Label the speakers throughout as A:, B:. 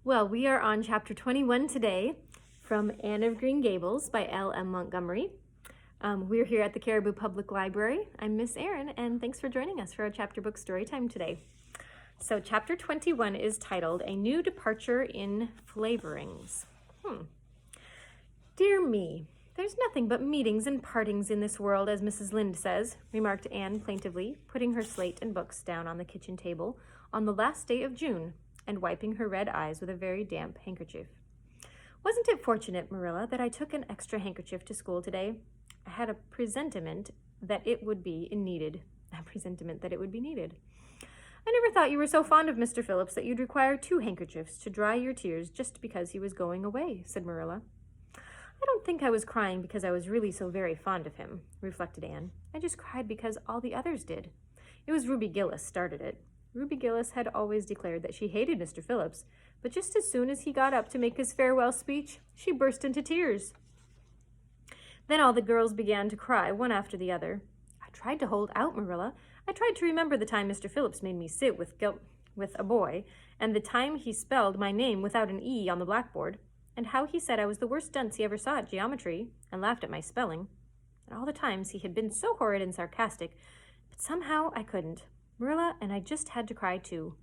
A: Well, we are on chapter 21 today from Anne of Green Gables by L.M. Montgomery. We're here at the Caribou Public Library. I'm Miss Erin, and thanks for joining us for our chapter book story time today. So chapter 21 is titled A New Departure in Flavorings. Dear me, there's nothing but meetings and partings in this world, as Mrs. Lynde says, remarked Anne plaintively, putting her slate and books down on the kitchen table on the last day of June and wiping her red eyes with a very damp handkerchief. Wasn't it fortunate, Marilla, that I took an extra handkerchief to school today? I had a presentiment that it would be needed. I never thought you were so fond of Mr. Phillips that you'd require 2 handkerchiefs to dry your tears just because he was going away, said Marilla. I don't think I was crying because I was really so very fond of him, reflected Anne. I just cried because all the others did. It was Ruby Gillis started it. Ruby Gillis had always declared that she hated Mr. Phillips, but just as soon as he got up to make his farewell speech, she burst into tears. Then all the girls began to cry, one after the other. I tried to hold out, Marilla. I tried to remember the time Mr. Phillips made me sit with a boy, and the time he spelled my name without an E on the blackboard, and how he said I was the worst dunce he ever saw at geometry, and laughed at my spelling, and all the times he had been so horrid and sarcastic, but somehow I couldn't. Marilla, and I just had to cry too.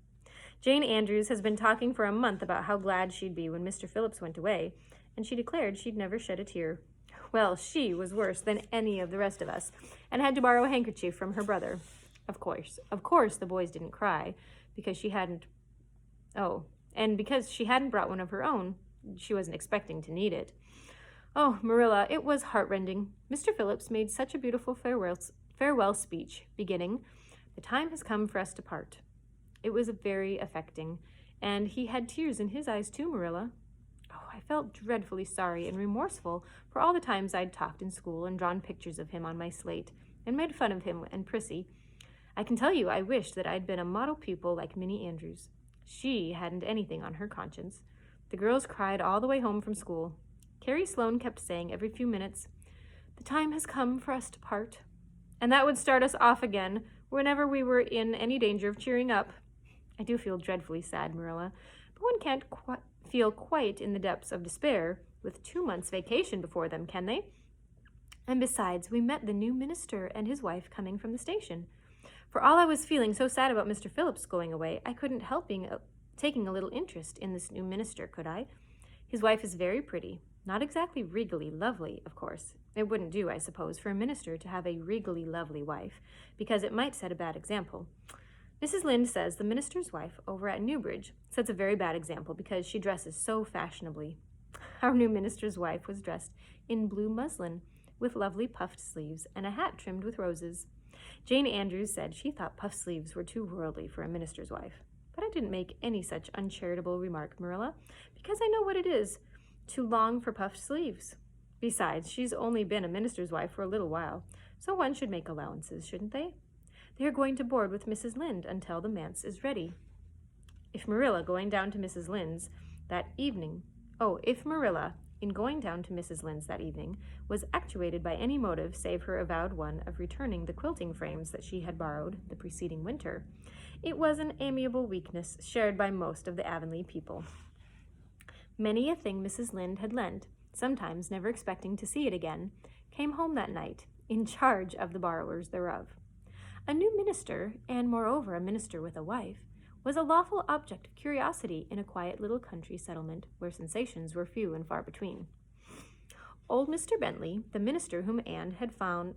A: Jane Andrews has been talking for a month about how glad she'd be when Mr. Phillips went away, and she declared she'd never shed a tear. Well, she was worse than any of the rest of us, and had to borrow a handkerchief from her brother. Of course, the boys didn't cry, because she hadn't brought one of her own. She wasn't expecting to need it. Oh, Marilla, it was heartrending. Mr. Phillips made such a beautiful farewell speech, beginning, "The time has come for us to part." It was very affecting, and he had tears in his eyes too, Marilla. Oh, I felt dreadfully sorry and remorseful for all the times I'd talked in school and drawn pictures of him on my slate and made fun of him and Prissy. I can tell you I wished that I'd been a model pupil like Minnie Andrews. She hadn't anything on her conscience. The girls cried all the way home from school. Carrie Sloane kept saying every few minutes, "The time has come for us to part." And that would start us off again whenever we were in any danger of cheering up. I do feel dreadfully sad, Marilla, but one can't feel quite in the depths of despair with 2 months' vacation before them, can they? And besides, we met the new minister and his wife coming from the station. For all I was feeling so sad about Mr. Phillips going away, I couldn't help taking a little interest in this new minister, could I? His wife is very pretty. Not exactly regally lovely, of course. It wouldn't do, I suppose, for a minister to have a regally lovely wife, because it might set a bad example. Mrs. Lynde says the minister's wife over at Newbridge sets a very bad example because she dresses so fashionably. Our new minister's wife was dressed in blue muslin with lovely puffed sleeves and a hat trimmed with roses. Jane Andrews said she thought puffed sleeves were too worldly for a minister's wife. But I didn't make any such uncharitable remark, Marilla, because I know what it is to long for puffed sleeves. Besides, she's only been a minister's wife for a little while, so one should make allowances, shouldn't they? They are going to board with Mrs. Lynde until the manse is ready. If Marilla, in going down to Mrs. Lynde's that evening, was actuated by any motive save her avowed one of returning the quilting frames that she had borrowed the preceding winter, it was an amiable weakness shared by most of the Avonlea people. Many a thing Mrs. Lynde had lent, sometimes never expecting to see it again, came home that night, in charge of the borrowers thereof. A new minister, and moreover a minister with a wife, was a lawful object of curiosity in a quiet little country settlement where sensations were few and far between. Old Mr. Bentley, the minister whom Anne had found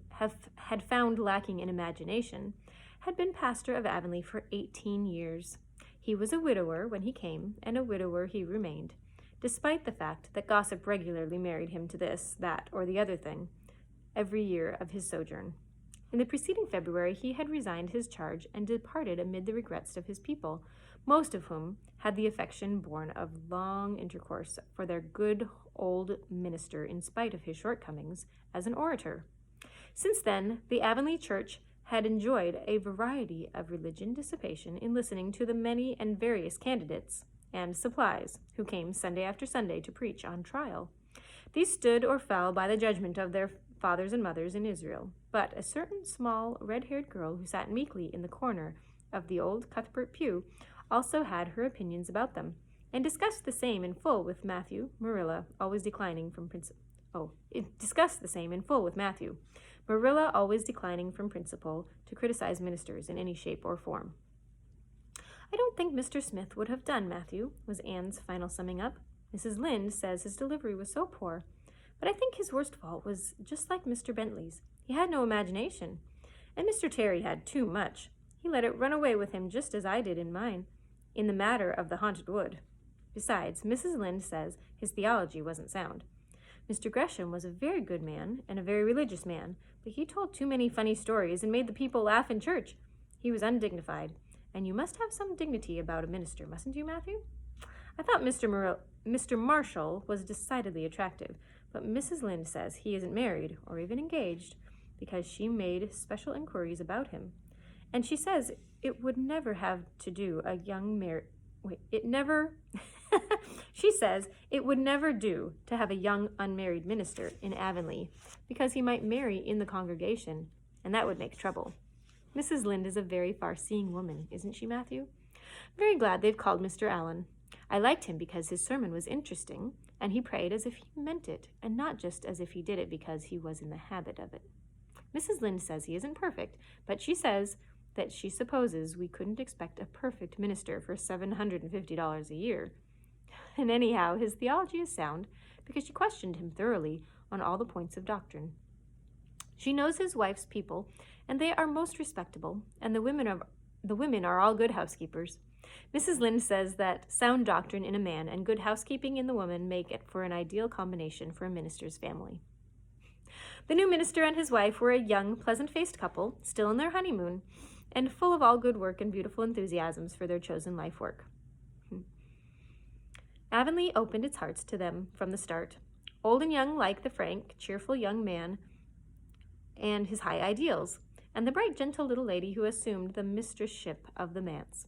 A: lacking in imagination, had been pastor of Avonlea for 18 years. He was a widower when he came, and a widower he remained, despite the fact that gossip regularly married him to this, that, or the other thing, every year of his sojourn. In the preceding February, he had resigned his charge and departed amid the regrets of his people, most of whom had the affection born of long intercourse for their good old minister in spite of his shortcomings as an orator. Since then, the Avonlea church had enjoyed a variety of religion dissipation in listening to the many and various candidates and supplies who came Sunday after Sunday to preach on trial. These stood or fell by the judgment of their fathers and mothers in Israel, but a certain small, red-haired girl who sat meekly in the corner of the old Cuthbert pew also had her opinions about them, and discussed the same in full with Matthew, Marilla, always declining from discussed the same in full with Matthew, Marilla always declining from principle to criticize ministers in any shape or form. I don't think Mr. Smith would have done, Matthew, was Anne's final summing up. Mrs. Lynde says his delivery was so poor, but I think his worst fault was just like Mr. Bentley's. He had no imagination, and Mr. Terry had too much. He let it run away with him just as I did in mine, in the matter of the haunted wood. Besides, Mrs. Lynde says his theology wasn't sound. Mr. Gresham was a very good man and a very religious man, but he told too many funny stories and made the people laugh in church. He was undignified, and you must have some dignity about a minister, mustn't you, Matthew? I thought Mr. Marshall was decidedly attractive, but Mrs. Lynde says he isn't married or even engaged because she made special inquiries about him. And she says it would never have to do a young she says it would never do to have a young unmarried minister in Avonlea because he might marry in the congregation, and that would make trouble. Mrs. Lynde is a very far-seeing woman, isn't she, Matthew? I'm very glad they've called Mr. Allen. I liked him because his sermon was interesting, and he prayed as if he meant it, and not just as if he did it because he was in the habit of it. Mrs. Lynde says he isn't perfect, but she says that she supposes we couldn't expect a perfect minister for $750 a year. And anyhow, his theology is sound because she questioned him thoroughly on all the points of doctrine. She knows his wife's people, and they are most respectable, and the women are all good housekeepers. Mrs. Lynde says that sound doctrine in a man and good housekeeping in the woman make it for an ideal combination for a minister's family. The new minister and his wife were a young, pleasant-faced couple, still in their honeymoon, and full of all good work and beautiful enthusiasms for their chosen life work. Avonlea opened its hearts to them from the start. Old and young like the frank, cheerful young man and his high ideals, and the bright, gentle little lady who assumed the mistressship of the manse.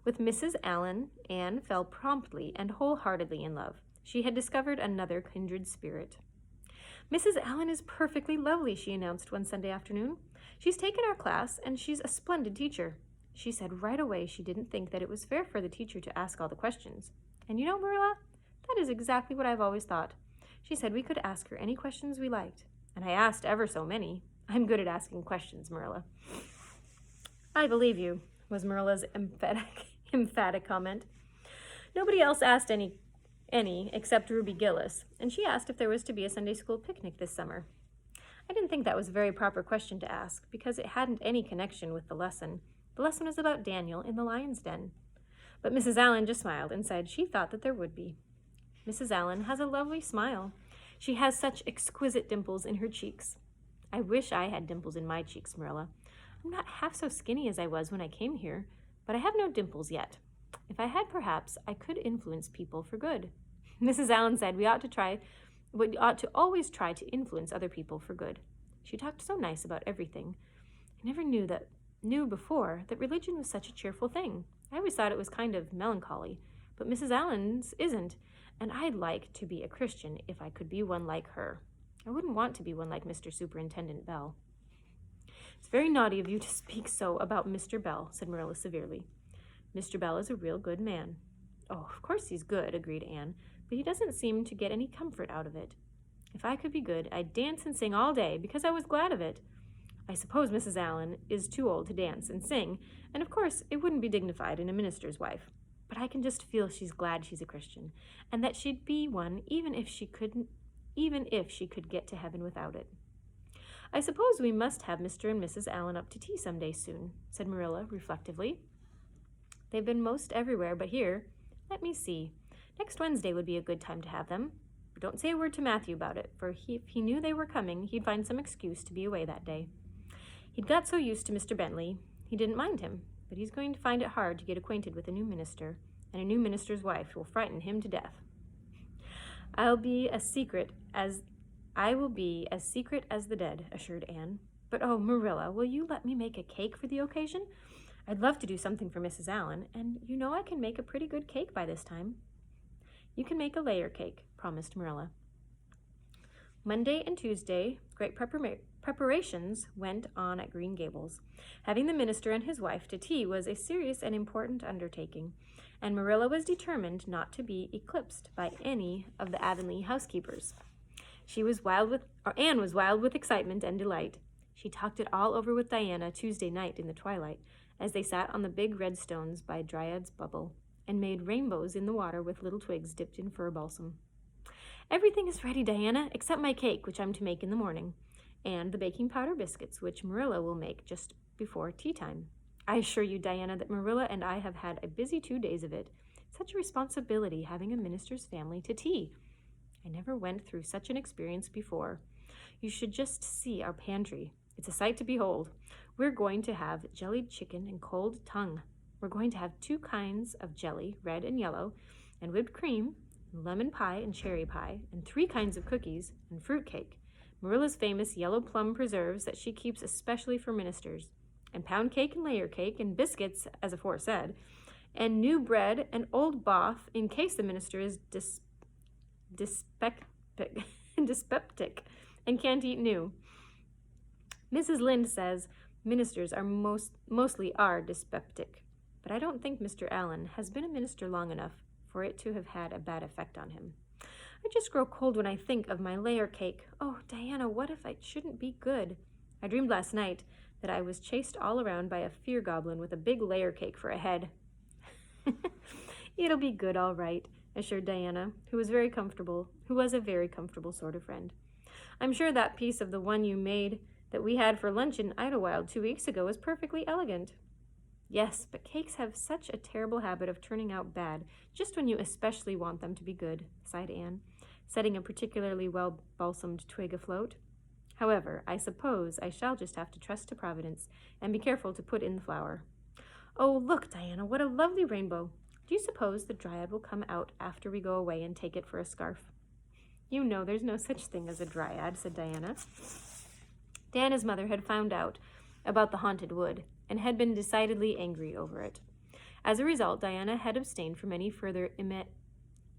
A: With Mrs. Allen, Anne fell promptly and wholeheartedly in love. She had discovered another kindred spirit. Mrs. Allen is perfectly lovely, she announced one Sunday afternoon. She's taken our class, and she's a splendid teacher. She said right away she didn't think that it was fair for the teacher to ask all the questions. And you know, Marilla, that is exactly what I've always thought. She said we could ask her any questions we liked, and I asked ever so many. I'm good at asking questions, Marilla. I believe you, was Marilla's emphatic comment. Nobody else asked any except Ruby Gillis, and she asked if there was to be a Sunday school picnic this summer. I didn't think that was a very proper question to ask, because it hadn't any connection with the lesson. The lesson was about Daniel in the lion's den. But Mrs. Allen just smiled and said she thought that there would be. Mrs. Allen has a lovely smile. She has such exquisite dimples in her cheeks. I wish I had dimples in my cheeks, Marilla. I'm not half so skinny as I was when I came here, but I have no dimples yet. If I had, perhaps I could influence people for good. Mrs. Allen said we ought to always try to influence other people for good. She talked so nice about everything. I never knew before that religion was such a cheerful thing. I always thought it was kind of melancholy, but Mrs. Allen's isn't, and I'd like to be a Christian if I could be one like her. I wouldn't want to be one like Mr. Superintendent Bell. It's very naughty of you to speak so about Mr. Bell, said Marilla severely. Mr. Bell is a real good man. Oh, of course he's good, agreed Anne, but he doesn't seem to get any comfort out of it. If I could be good, I'd dance and sing all day because I was glad of it. I suppose Mrs. Allen is too old to dance and sing, and of course it wouldn't be dignified in a minister's wife. But I can just feel she's glad she's a Christian, and that she'd be one even if she could get to heaven without it. I suppose we must have Mr. and Mrs. Allen up to tea some day soon, said Marilla reflectively. They've been most everywhere but here. Let me see. Next Wednesday would be a good time to have them. But don't say a word to Matthew about it, for if he knew they were coming, he'd find some excuse to be away that day. He'd got so used to Mr. Bentley, he didn't mind him, but he's going to find it hard to get acquainted with a new minister, and a new minister's wife will frighten him to death. I will be as secret as the dead, assured Anne. But oh, Marilla, will you let me make a cake for the occasion? I'd love to do something for Mrs. Allen, and you know I can make a pretty good cake by this time. You can make a layer cake, promised Marilla. Monday and Tuesday, great preparations went on at Green Gables. Having the minister and his wife to tea was a serious and important undertaking, and Marilla was determined not to be eclipsed by any of the Avonlea housekeepers. Anne was wild with excitement and delight. She talked it all over with Diana Tuesday night in the twilight, as they sat on the big red stones by Dryad's Bubble, and made rainbows in the water with little twigs dipped in fir balsam. "Everything is ready, Diana, except my cake, which I'm to make in the morning, and the baking powder biscuits, which Marilla will make just before tea time. I assure you, Diana, that Marilla and I have had a busy 2 days of it. Such a responsibility having a minister's family to tea. I never went through such an experience before. You should just see our pantry. It's a sight to behold. We're going to have jellied chicken and cold tongue. We're going to have 2 kinds of jelly, red and yellow, and whipped cream, and lemon pie and cherry pie, and 3 kinds of cookies and fruit cake. Marilla's famous yellow plum preserves that she keeps especially for ministers, and pound cake and layer cake, and biscuits, as aforesaid, and new bread and old broth in case the minister is dyspeptic and can't eat new. Mrs. Lynde says ministers are mostly are dyspeptic, but I don't think Mr. Allen has been a minister long enough for it to have had a bad effect on him. I just grow cold when I think of my layer cake. Oh, Diana, what if it shouldn't be good? I dreamed last night that I was chased all around by a fear goblin with a big layer cake for a head." "It'll be good, all right," assured Diana, who was a very comfortable sort of friend. "I'm sure that piece of the one you made that we had for lunch in Idlewild 2 weeks ago was perfectly elegant." "Yes, but cakes have such a terrible habit of turning out bad, just when you especially want them to be good," sighed Anne, setting a particularly well-balsamed twig afloat. "However, I suppose I shall just have to trust to Providence and be careful to put in the flour. Oh, look, Diana, what a lovely rainbow. Do you suppose the Dryad will come out after we go away and take it for a scarf?" "You know there's no such thing as a Dryad," said Diana. Diana's mother had found out about the haunted wood and had been decidedly angry over it. As a result, Diana had abstained from any further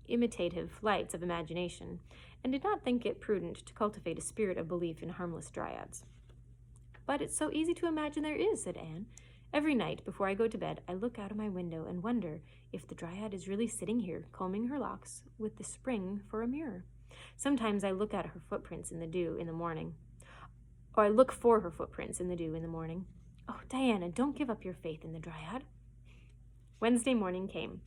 A: imitative flights of imagination, and did not think it prudent to cultivate a spirit of belief in harmless Dryads. "But it's so easy to imagine there is," said Anne. "Every night before I go to bed, I look out of my window and wonder if the Dryad is really sitting here, combing her locks with the spring for a mirror. Sometimes I look at her footprints in the dew in the morning. Or I look for her footprints in the dew in the morning. Oh, Diana, don't give up your faith in the Dryad." Wednesday morning came.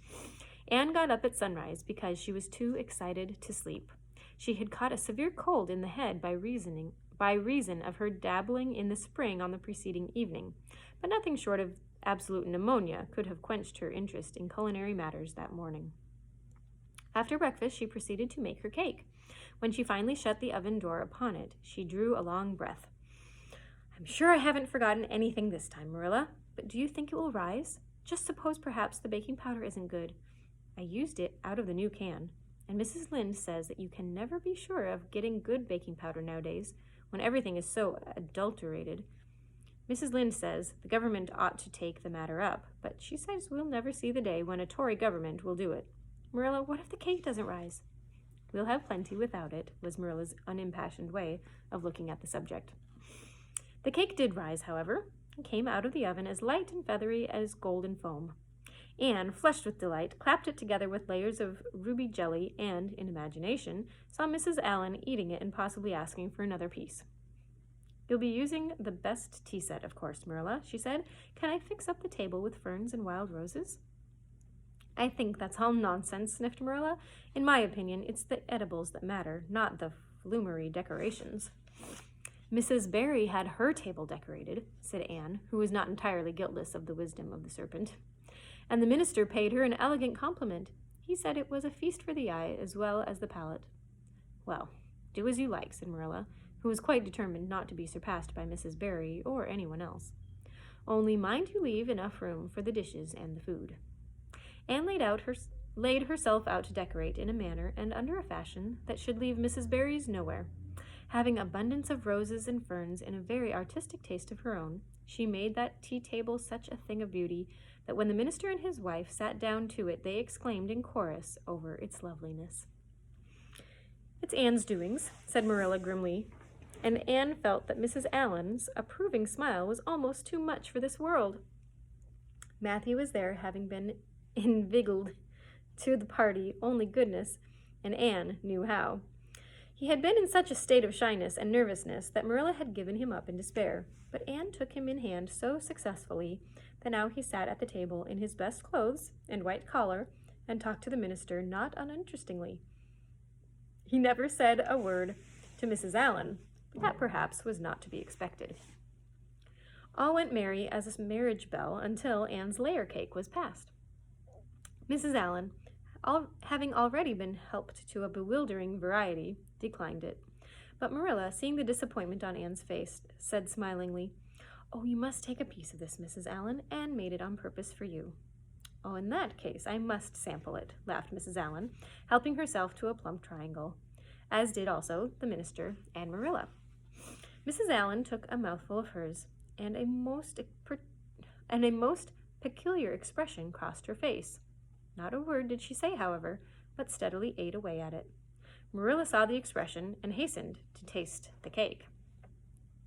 A: Anne got up at sunrise because she was too excited to sleep. She had caught a severe cold in the head by reason of her dabbling in the spring on the preceding evening, but nothing short of absolute pneumonia could have quenched her interest in culinary matters that morning. After breakfast, she proceeded to make her cake. When she finally shut the oven door upon it, she drew a long breath. "I'm sure I haven't forgotten anything this time, Marilla, but do you think it will rise? Just suppose perhaps the baking powder isn't good. I used it out of the new can, and Mrs. Lynde says that you can never be sure of getting good baking powder nowadays when everything is so adulterated. Mrs. Lynde says the government ought to take the matter up, but she says we'll never see the day when a Tory government will do it. Marilla, what if the cake doesn't rise?" "We'll have plenty without it," was Marilla's unimpassioned way of looking at the subject. The cake did rise, however, and came out of the oven as light and feathery as golden foam. Anne, flushed with delight, clapped it together with layers of ruby jelly and, in imagination, saw Mrs. Allen eating it and possibly asking for another piece. "You'll be using the best tea set, of course, Marilla," she said. "Can I fix up the table with ferns and wild roses?" "I think that's all nonsense," sniffed Marilla. "In my opinion, it's the edibles that matter, not the flumery decorations." "Mrs. Barry had her table decorated," said Anne, who was not entirely guiltless of the wisdom of the serpent. "And the minister paid her an elegant compliment. He said it was a feast for the eye as well as the palate." "Well, do as you like," said Marilla, who was quite determined not to be surpassed by Mrs. Barry or anyone else. "Only mind you leave enough room for the dishes and the food." Anne laid herself out to decorate in a manner and under a fashion that should leave Mrs. Barry's nowhere. Having abundance of roses and ferns and a very artistic taste of her own, she made that tea table such a thing of beauty that when the minister and his wife sat down to it, they exclaimed in chorus over its loveliness. "It's Anne's doings," said Marilla grimly, and Anne felt that Mrs. Allen's approving smile was almost too much for this world. Matthew was there, having been inveigled to the party, only goodness and Anne knew how. He had been in such a state of shyness and nervousness that Marilla had given him up in despair, but Anne took him in hand so successfully that now he sat at the table in his best clothes and white collar and talked to the minister not uninterestingly. He never said a word to Mrs. Allan, but that perhaps was not to be expected. All went merry as a marriage bell until Anne's layer cake was passed. Mrs. Allan, having already been helped to a bewildering variety, declined it. But Marilla, seeing the disappointment on Anne's face, said smilingly, "Oh, you must take a piece of this, Mrs. Allan. Anne made it on purpose for you." "Oh, in that case, I must sample it," laughed Mrs. Allan, helping herself to a plump triangle, as did also the minister and Marilla. Mrs. Allan took a mouthful of hers, and a most peculiar expression crossed her face. Not a word did she say, however, but steadily ate away at it. Marilla saw the expression and hastened to taste the cake.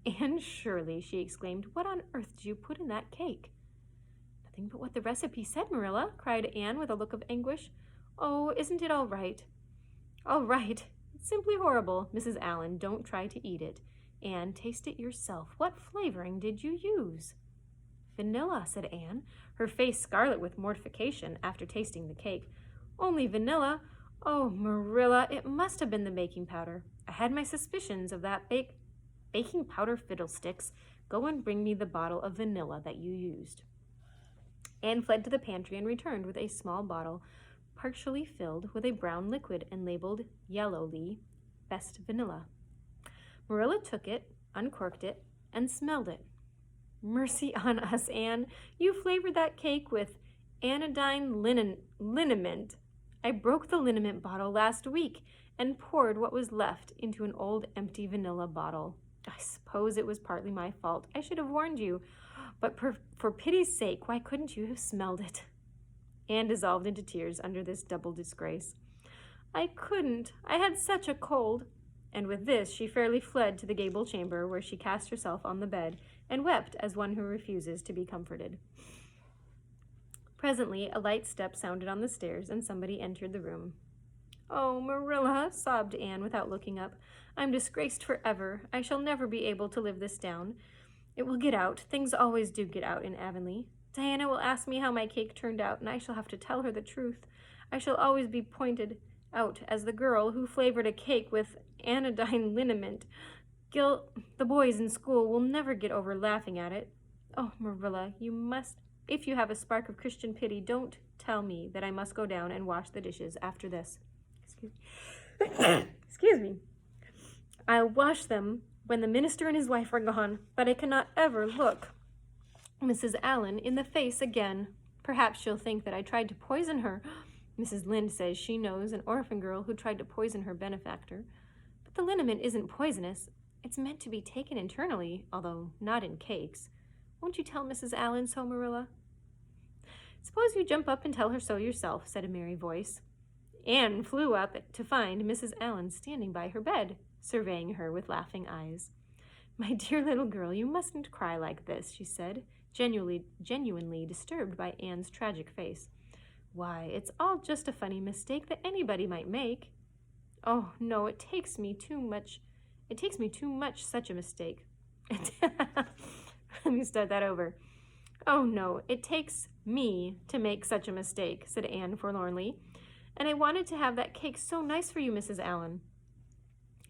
A: "Anne Shirley," she exclaimed, "what on earth did you put in that cake?" "Nothing but what the recipe said, Marilla," cried Anne with a look of anguish. "Oh, isn't it all right?" "All right? It's simply horrible. Mrs. Allan, don't try to eat it. Anne, taste it yourself. What flavoring did you use?" "Vanilla," said Anne, her face scarlet with mortification after tasting the cake. "Only vanilla? Oh, Marilla, it must have been the baking powder. I had my suspicions of that baking powder fiddlesticks. Go and bring me the bottle of vanilla that you used." Anne fled to the pantry and returned with a small bottle partially filled with a brown liquid and labeled yellowly, "Best Vanilla." Marilla took it, uncorked it, and smelled it. "Mercy on us, Anne. You flavored that cake with anodyne liniment. I broke the liniment bottle last week and poured what was left into an old empty vanilla bottle. I suppose it was partly my fault. I should have warned you. But for pity's sake, why couldn't you have smelled it?" Anne dissolved into tears under this double disgrace. "I couldn't. I had such a cold." And with this, she fairly fled to the gable chamber, where she cast herself on the bed and wept as one who refuses to be comforted. Presently, a light step sounded on the stairs, and somebody entered the room. "Oh, Marilla," sobbed Anne without looking up, "I'm disgraced forever. I shall never be able to live this down. It will get out. Things always do get out in Avonlea. Diana will ask me how my cake turned out, and I shall have to tell her the truth. I shall always be pointed out as the girl who flavored a cake with anodyne liniment. The boys in school will never get over laughing at it. Oh, Marilla, you must, if you have a spark of Christian pity, don't tell me that I must go down and wash the dishes after this. Excuse me. I'll wash them when the minister and his wife are gone, but I cannot ever look Mrs. Allan in the face again. Perhaps she'll think that I tried to poison her. Mrs. Lynde says she knows an orphan girl who tried to poison her benefactor. But the liniment isn't poisonous. It's meant to be taken internally, although not in cakes. Won't you tell Mrs. Allan so, Marilla?" "Suppose you jump up and tell her so yourself," said a merry voice. Anne flew up to find Mrs. Allan standing by her bed, surveying her with laughing eyes. "My dear little girl, you mustn't cry like this," she said, genuinely disturbed by Anne's tragic face. "Why, it's all just a funny mistake that anybody might make." "Oh, no, it takes me too much such a mistake." Let me start that over. "Oh, no, it takes me to make such a mistake," said Anne forlornly. "And I wanted to have that cake so nice for you, Mrs. Allan."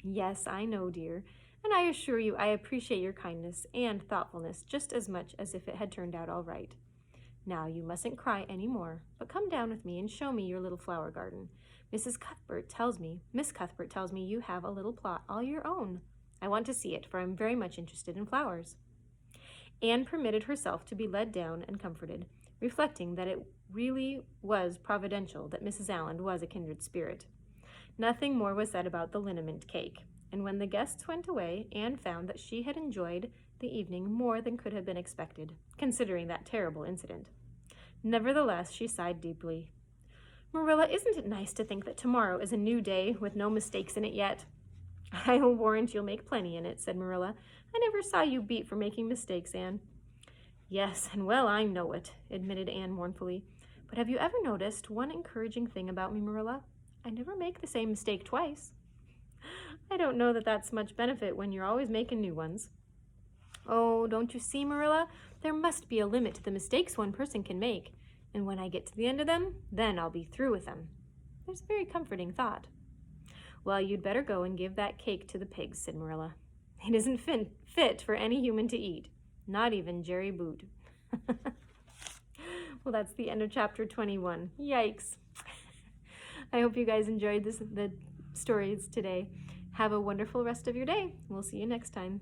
A: "Yes, I know, dear, and I assure you I appreciate your kindness and thoughtfulness just as much as if it had turned out all right. Now, you mustn't cry any more, but come down with me and show me your little flower garden. Miss Cuthbert tells me you have a little plot all your own. I want to see it, for I'm very much interested in flowers." Anne permitted herself to be led down and comforted, reflecting that it really was providential that Mrs. Allan was a kindred spirit. Nothing more was said about the liniment cake, and when the guests went away, Anne found that she had enjoyed the evening more than could have been expected, considering that terrible incident. Nevertheless, she sighed deeply. "Marilla, isn't it nice to think that tomorrow is a new day with no mistakes in it yet?" "I'll warrant you'll make plenty in it," said Marilla. "I never saw you beat for making mistakes, Anne." "Yes, and well I know it," admitted Anne mournfully. But have you ever noticed one encouraging thing about me, Marilla? I never make the same mistake twice. I don't know that that's much benefit when you're always making new ones. Oh, don't you see, Marilla? There must be a limit to the mistakes one person can make, and when I get to the end of them, then I'll be through with them. There's a very comforting thought. Well, you'd better go and give that cake to the pigs, said Marilla. It isn't fit for any human to eat, not even Jerry Boot. Well, that's the end of chapter 21. Yikes. I hope you guys enjoyed the stories today. Have a wonderful rest of your day. We'll see you next time.